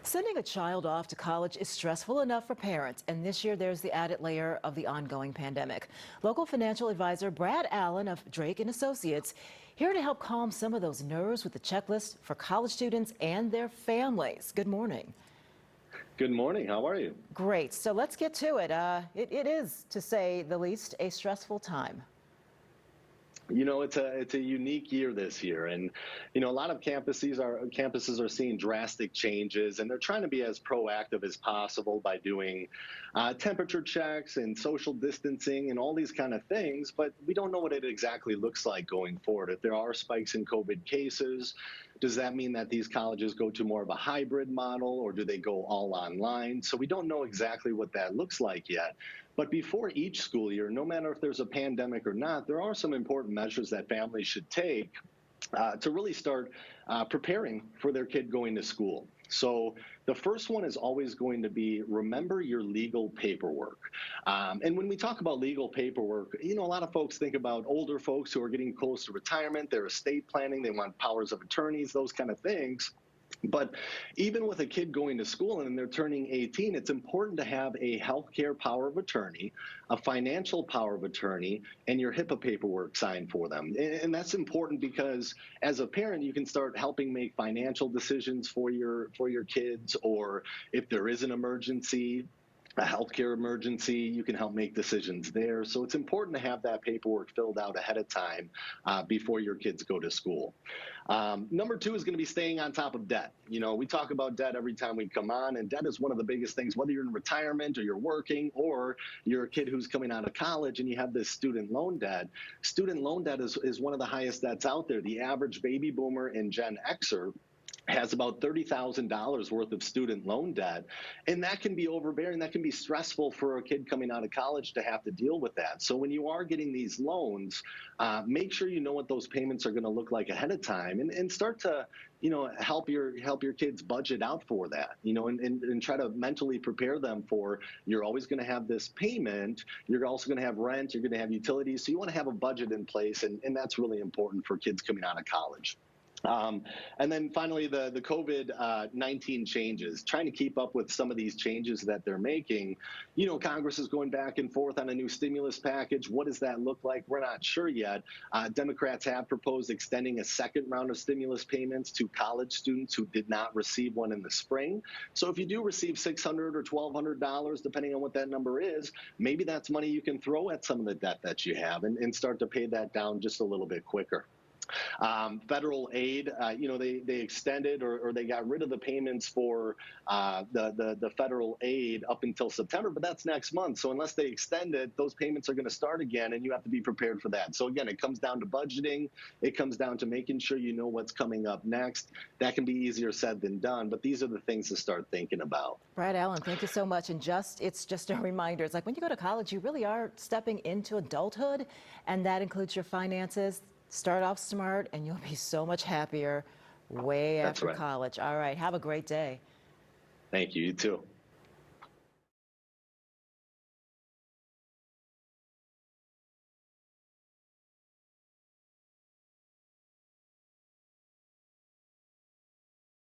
Sending a child off to college is stressful enough for parents, and this year there's the added layer of the ongoing pandemic. Local financial advisor Brad Allen of Drake and Associates here to help calm some of those nerves with the checklist for college students and their families. Good morning. Good morning. How are you? Great. So let's get to it. It is, to say the least, a stressful time. You know, it's a unique year this year, and a lot of campuses are seeing drastic changes, and they're trying to be as proactive as possible by doing temperature checks and social distancing and all these kind of things. But we don't know what it exactly looks like going forward. If there are spikes in COVID cases, does that mean that these colleges go to more of a hybrid model, or do they go all online? So we don't know exactly what that looks like yet. But before each school year, no matter if there's a pandemic or not, there are some important measures that families should take to really start preparing for their kid going to school. So the first one is always going to be remember your legal paperwork. And when we talk about legal paperwork, a lot of folks think about older folks who are getting close to retirement, their estate planning, they want powers of attorneys, those kind of things. But even with a kid going to school and they're turning 18, it's important to have a healthcare power of attorney, a financial power of attorney, and your HIPAA paperwork signed for them. And that's important because as a parent, you can start helping make financial decisions for your kids, or if there is an emergency, a healthcare emergency, you can help make decisions there. So it's important to have that paperwork filled out ahead of time before your kids go to school. Number two is going to be staying on top of debt. We talk about debt every time we come on, and debt is one of the biggest things, whether you're in retirement or you're working or you're a kid who's coming out of college and you have this student loan debt. Student loan debt is one of the highest debts out there. The average baby boomer and Gen Xer has about $30,000 worth of student loan debt. And that can be overbearing. That can be stressful for a kid coming out of college to have to deal with that. So when you are getting these loans, make sure you know what those payments are going to look like ahead of time, and start to help your kids budget out for that, and try to mentally prepare them for, you're always going to have this payment. You're also going to have rent. You're going to have utilities. So you want to have a budget in place. And that's really important for kids coming out of college. And then finally, the COVID-19 changes, trying to keep up with some of these changes that they're making. Congress is going back and forth on a new stimulus package. What does that look like? We're not sure yet. Democrats have proposed extending a second round of stimulus payments to college students who did not receive one in the spring. So if you do receive $600 or $1,200, depending on what that number is, maybe that's money you can throw at some of the debt that you have and start to pay that down just a little bit quicker. Federal aid, they extended or they got rid of the payments for the federal aid up until September, but that's next month. So unless they extend it, those payments are going to start again, and you have to be prepared for that. So again, it comes down to budgeting. It comes down to making sure you know what's coming up next. That can be easier said than done, but these are the things to start thinking about. Brad Allen, thank you so much. And it's just a reminder. It's like when you go to college, you really are stepping into adulthood, and that includes your finances. Start off smart, and you'll be so much happier way after college. All right. Have a great day. Thank you. You too.